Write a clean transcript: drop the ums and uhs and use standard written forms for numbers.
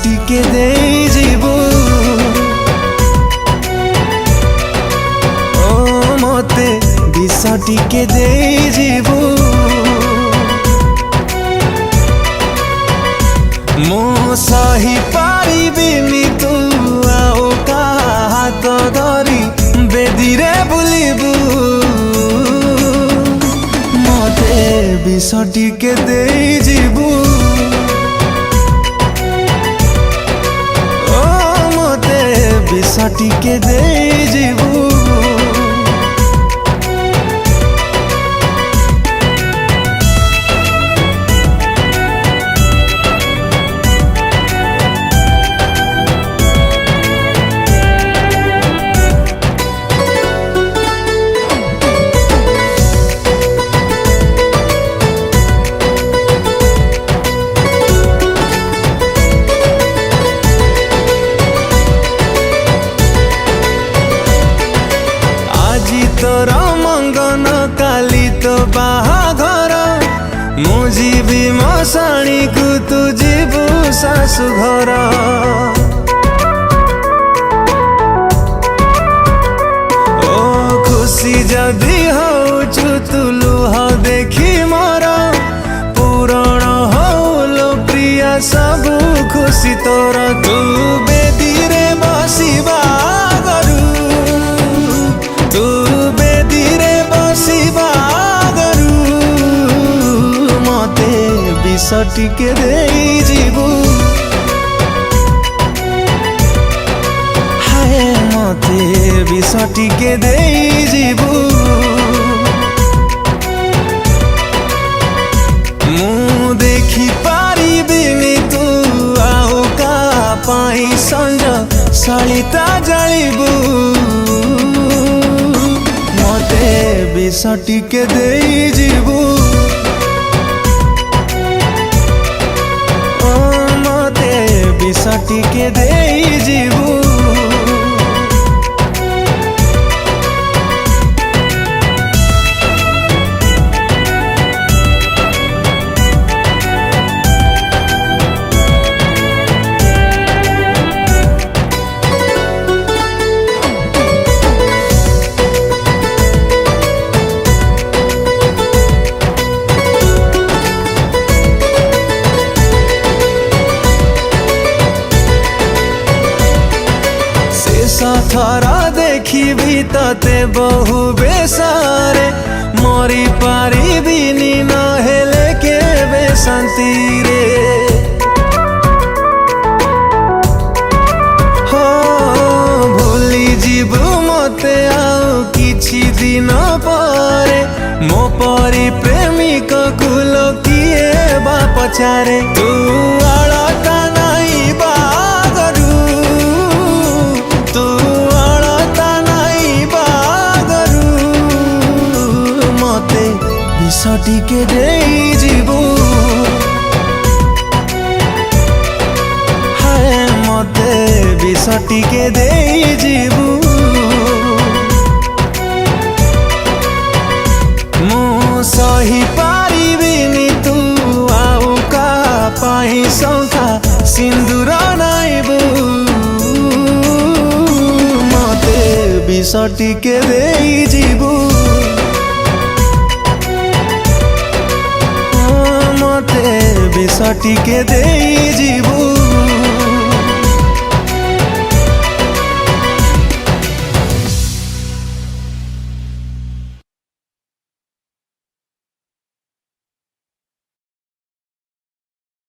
ଟିକେ ଦେଇଯିବୁ ଓ ମତେ ବିଷ ଟିକେ ଦେଇଯିବୁ ମୁଁ ସହି ପାରିବିନି ତୁ ଆଉ କାହା ହାତ ଧରି ବେଦିରେ ବୁଲିବୁ ମତେ ବିଷ ଟିକେ ଦେଇଯିବୁ ଓ ମତେ ବିଷ ଟିକେ ଦେଇଯିବୁ तोर मंगन काली तो बाहाघर मु जीवी मशाणी को तू जीवु शाशु घर ओ खुशी जदि होचु तू लुह देखी मोर पूरण होलो प्रिया सबु खुशी तोर तू बेदी रे बसिबा गरु तू बेदीरे बसिबा गरु मते विष टिके देइजिबु हाय मते विष टिके देइजिबु मु देखि पारिबिनी तू आउ का पाई संज सलिता जलिबु मते विष टिके देइजिबु ओ मते विष टिके देइजिबु थरा देखी तते बहु बेसारे मरी पारिबिनी नहेले के बेशांति रे हो भूली जीवु मते आउ किछि दिन परे मो परी प्रेमिक कुल किए बा पचारे तू आळता नाही बागरू तू आळता नाही बागरू मते विष टिके देइजिबु हाय मते विष टिके देइजिबु मु सही पारिबिनी तू आउ का पाई सौखा सिंदूर नाइबु मते विष टिके देइजिबु मते विष टिके देइजिबु।